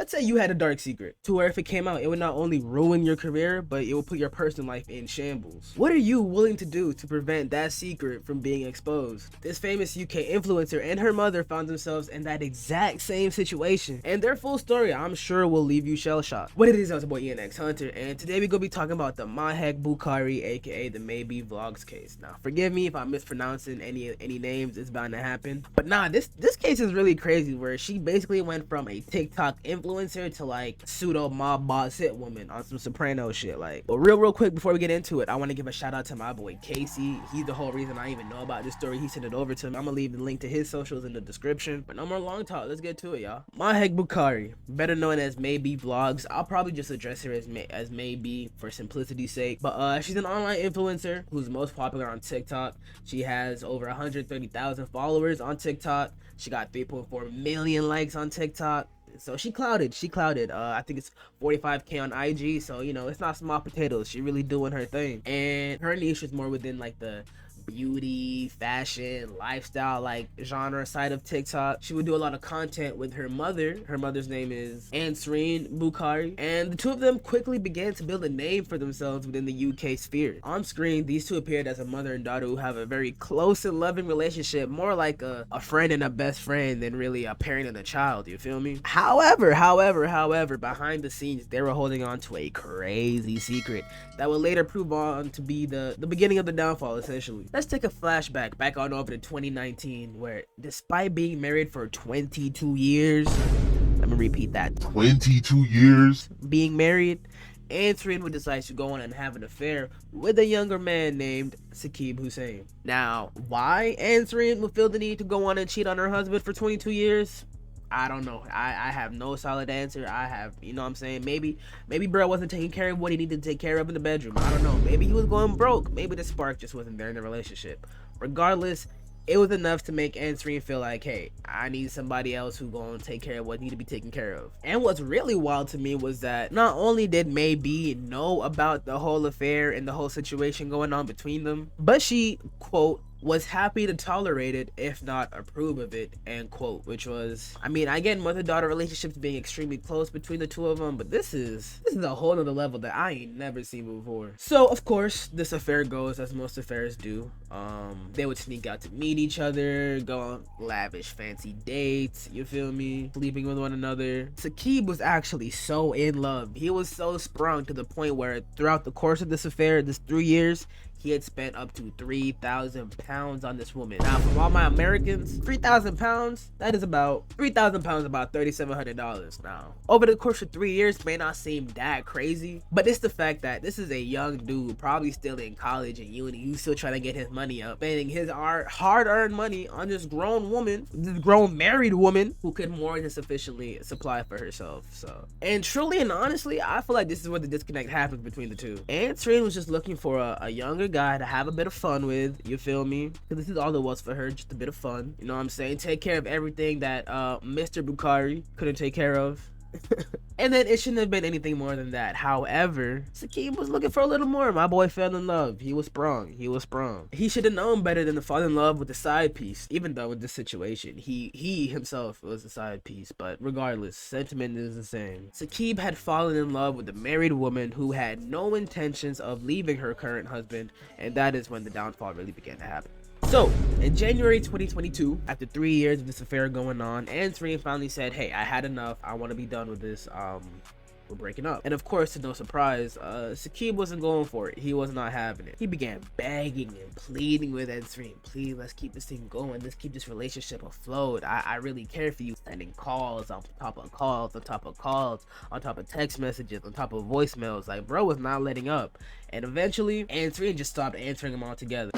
let's say you had a dark secret to where if it came out, it would not only ruin your career, but it would put your personal life in shambles. What are you willing to do to prevent that secret from being exposed? This famous UK influencer and her mother found themselves in that exact same situation, and their full story I'm sure will leave you shell-shocked. What it is, I was your boy Ian X Hunter, and today we're gonna be talking about the Mahek Bukhari, aka the Maybe Vlogs case. Now forgive me if I'm mispronouncing any names, it's bound to happen, but nah, this case is really crazy, where she basically went from a TikTok influencer to like pseudo mob boss hit woman on some Soprano shit. Like, but real quick before we get into it, I want to give a shout out to my boy Casey. He's the whole reason I even know about this story. He sent it over to me. I'm gonna leave the link to his socials in the description, but no more long talk, let's get to it, y'all. Mahek Bukhari, better known as Maybe Vlogs, I'll probably just address her as Maybe for simplicity's sake, but she's an online influencer who's most popular on TikTok. She has over 130,000 followers on TikTok. She got 3.4 million likes on TikTok. So she clouded. I think it's 45k on IG, so you know, it's not small potatoes. She really doing her thing, and her niche is more within like the beauty, fashion, lifestyle like genre side of TikTok. She would do a lot of content with her mother. Her mother's name is Ansreen Bukhari, and the two of them quickly began to build a name for themselves within the UK sphere. On screen, these two appeared as a mother and daughter who have a very close and loving relationship, more like a friend and a best friend than really a parent and a child, you feel me? However, behind the scenes, they were holding on to a crazy secret that would later prove on to be the beginning of the downfall, essentially. Let's take a flashback back on over to 2019, where despite being married for 22 years, let me repeat that, 22 years being married, Ansreen would decide to go on and have an affair with a younger man named Saqib Hussein. Now, why Ansreen would feel the need to go on and cheat on her husband for 22 years? I don't know. I have no solid answer. I have, you know what I'm saying? Maybe bro wasn't taking care of what he needed to take care of in the bedroom. I don't know. Maybe he was going broke. Maybe the spark just wasn't there in the relationship. Regardless, it was enough to make Ansreen feel like, hey, I need somebody else who gonna take care of what need to be taken care of. And what's really wild to me was that not only did Maybe know about the whole affair and the whole situation going on between them, but she, quote, was happy to tolerate it, if not approve of it, end quote. Which was, I mean, I get mother-daughter relationships being extremely close between the two of them, but this is a whole nother level that I ain't never seen before. So of course this affair goes as most affairs do. They would sneak out to meet each other, go on lavish fancy dates, you feel me, sleeping with one another. Saqib was actually so in love. He was so sprung to the point where throughout the course of this affair, this 3 years, he had spent up to 3,000 pounds on this woman. Now, from all my Americans, 3,000 pounds, that is about 3,000 pounds, about $3,700. Now, over the course of 3 years may not seem that crazy, but it's the fact that this is a young dude, probably still in college and uni, who's still trying to get his money up, spending his hard-earned money on this grown woman, this grown married woman, who could more than sufficiently supply for herself. So, and truly and honestly, I feel like this is where the disconnect happens between the two. Ansreen was just looking for a younger guy to have a bit of fun with, you feel me? Because this is all it was for her, just a bit of fun, you know what I'm saying? Take care of everything that Mr. Bukhari couldn't take care of. And then it shouldn't have been anything more than that. However, Saqib was looking for a little more. My boy fell in love. He was sprung. He should have known better than to fall in love with the side piece, even though in this situation he himself was the side piece. But regardless, sentiment is the same. Saqib had fallen in love with a married woman who had no intentions of leaving her current husband, and that is when the downfall really began to happen. So, in January 2022, after 3 years of this affair going on, Ansreen finally said, hey, I had enough. I want to be done with this. We're breaking up. And of course, to no surprise, Saqib wasn't going for it. He was not having it. He began begging and pleading with Ansreen, please, let's keep this thing going. Let's keep this relationship afloat. I really care for you. Sending calls on top of calls on top of calls, on top of text messages, on top of voicemails. Like, bro was not letting up. And eventually, Ansreen just stopped answering him altogether.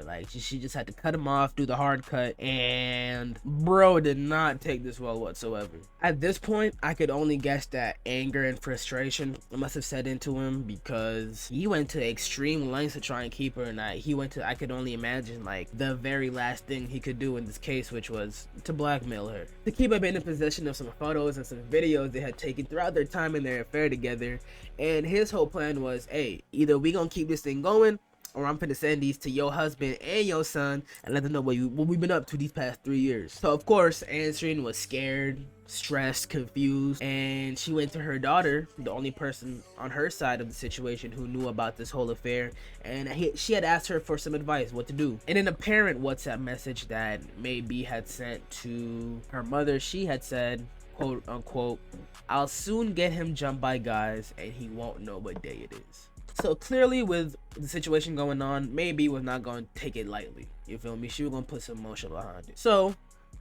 Like, she just had to cut him off, do the hard cut, and bro did not take this well whatsoever. At this point, I could only guess that anger and frustration must have set into him, because he went to extreme lengths to try and keep her, and I could only imagine like the very last thing he could do in this case, which was to blackmail her. Saqib had been in possession of some photos and some videos they had taken throughout their time in their affair together, and his whole plan was, hey, either we gonna keep this thing going, or I'm finna send these to your husband and your son and let them know what we've been up to these past 3 years. So of course, Ansreen was scared. stressed, confused, and she went to her daughter, the only person on her side of the situation who knew about this whole affair, and she had asked her for some advice what to do. In an apparent WhatsApp message that Maybe had sent to her mother, she had said, quote unquote, "I'll soon get him jumped by guys and he won't know what day it is." So clearly, with the situation going on, Maybe was not going to take it lightly. You feel me? She was going to put some emotion behind it. So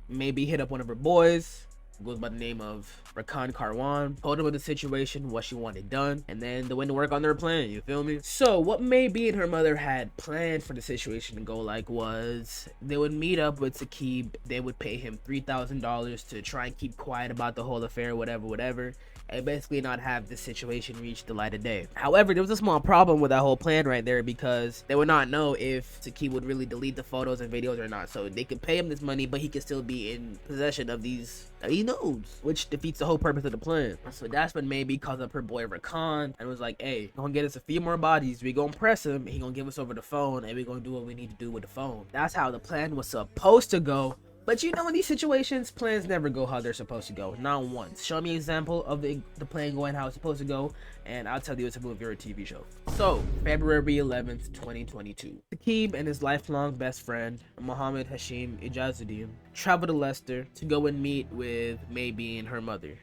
Maybe hit up one of her boys, goes by the name of Rakan Karwan, told him of the situation, what she wanted done, and then they went to work on their plan. You feel me? So what Maybe and her mother had planned for the situation to go like was they would meet up with Saqib. They would pay him $3,000 to try and keep quiet about the whole affair, whatever, and basically not have this situation reach the light of day. However, there was a small problem with that whole plan right there, because they would not know if Saqib would really delete the photos and videos or not. So they could pay him this money, but he could still be in possession of these nodes, which defeats the whole purpose of the plan. So that's when Maybe calls up her boy Rakan and was like, "Hey, gonna get us a few more bodies. We gonna press him. He gonna give us over the phone, and we gonna do what we need to do with the phone." That's how the plan was supposed to go. But you know, in these situations, plans never go how they're supposed to go. Not once. Show me an example of the plan going how it's supposed to go, and I'll tell you it's a movie or a TV show. So, February 11th, 2022. Saqib and his lifelong best friend, Mohammed Hashim Ijazuddin, travel to Leicester to go and meet with Maybe and her mother.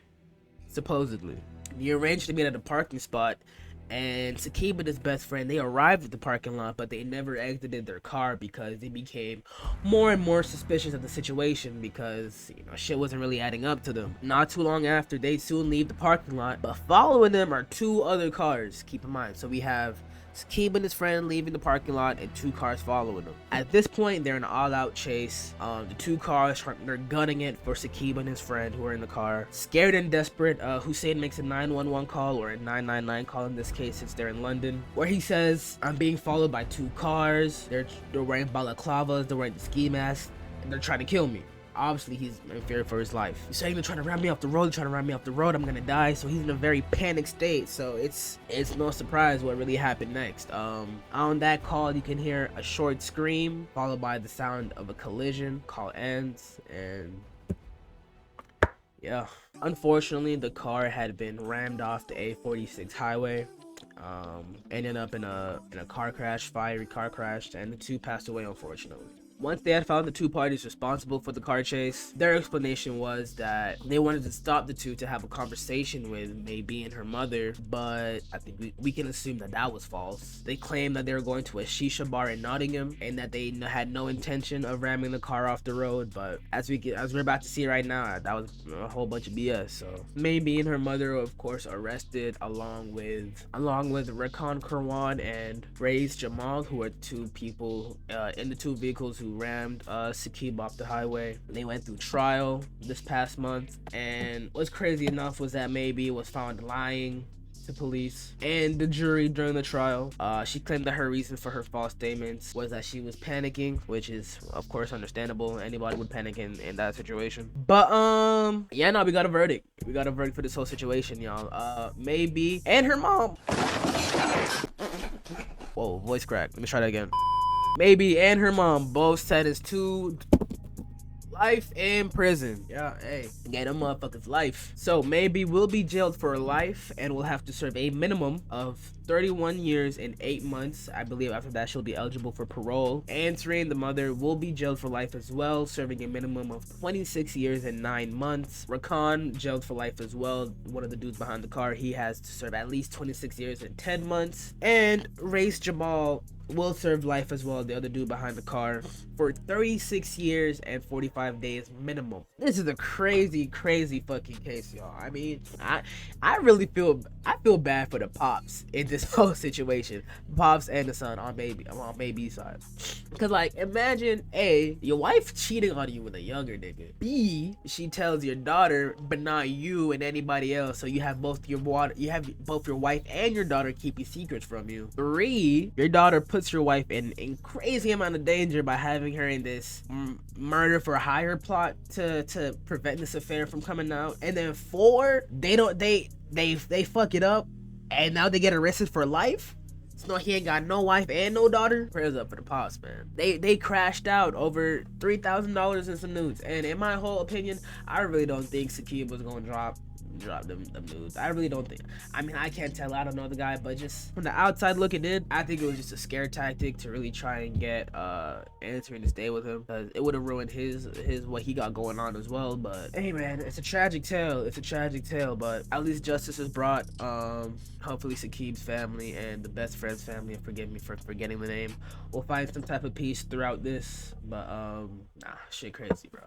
Supposedly. They arranged to meet at a parking spot, and Saqib and his best friend, they arrived at the parking lot, but they never exited their car because they became more and more suspicious of the situation, because, you know, shit wasn't really adding up to them. Not too long after, they soon leave the parking lot, but following them are two other cars, keep in mind. So we have Saqib and his friend leaving the parking lot and two cars following them. At this point, they're in an all-out chase. The two cars, they're gunning it for Saqib and his friend who are in the car. Scared and desperate, Hussein makes a 911 call, or a 999 call in this case since they're in London, where he says, "I'm being followed by two cars. They're wearing balaclavas, they're wearing the ski masks, and they're trying to kill me." Obviously, he's in fear for his life. He's saying they're trying to ram me off the road, I'm gonna die. So he's in a very panicked state. So it's no surprise what really happened next. On that call, you can hear a short scream followed by the sound of a collision. Call ends, and yeah. Unfortunately, the car had been rammed off the A46 highway. Ended up in a fiery car crash, and the two passed away, unfortunately. Once they had found the two parties responsible for the car chase, their explanation was that they wanted to stop the two to have a conversation with Maybe and her mother, but I think we can assume that that was false. They claimed that they were going to a shisha bar in Nottingham and that they had no intention of ramming the car off the road, but as we're about to see right now, that was a whole bunch of BS. So Maybe and her mother were, of course, arrested along with Rakan Karwan and Raiz Jamal, who are two people in the two vehicles who rammed Saqib off the highway. They went through trial this past month, and what's crazy enough was that Maybe was found lying to police and the jury during the trial. She claimed that her reason for her false statements was that she was panicking, which is of course understandable. Anybody would panic in that situation. But yeah, no, we got a verdict. We got a verdict for this whole situation, y'all. Maybe and her mom. Whoa, voice crack. Let me try that again. Maybe and her mom both sentenced to life in prison. Yeah, hey, get them motherfuckers life. So Maybe will be jailed for life and will have to serve a minimum of 31 years and 8 months. I believe after that she'll be eligible for parole. Answering, the mother will be jailed for life as well, serving a minimum of 26 years and 9 months. Rakan jailed for life as well. One of the dudes behind the car, he has to serve at least 26 years and 10 months. And Raiz Jamal will serve life as well, the other dude behind the car, for 36 years and 45 days minimum. This is a crazy fucking case, y'all. I mean, I really feel bad for the pops in this whole situation. Pops and the son on Maybe's side. Cause like, imagine A, your wife cheating on you with a younger nigga. B, she tells your daughter, but not you and anybody else. So you have both your wife and your daughter keeping secrets from you. 3, your daughter puts your wife in crazy amount of danger by having her in this murder for hire plot to prevent this affair from coming out. And then 4, they fuck it up and now they get arrested for life. So he ain't got no wife and no daughter. Prayers up for the pops, man. They crashed out over $3,000 in some nudes, and in my whole opinion, I really don't think Sakib was gonna drop them nudes. I really don't think. I mean, I can't tell. I don't know the guy, but just from the outside looking in, I think it was just a scare tactic to really try and get Anthony to stay with him, because it would have ruined his what he got going on as well. But hey, man, it's a tragic tale. It's a tragic tale, but at least justice is brought. Hopefully Sakib's family and the best friend's family, and forgive me for forgetting the name, will find some type of peace throughout this. But nah, shit crazy, bro.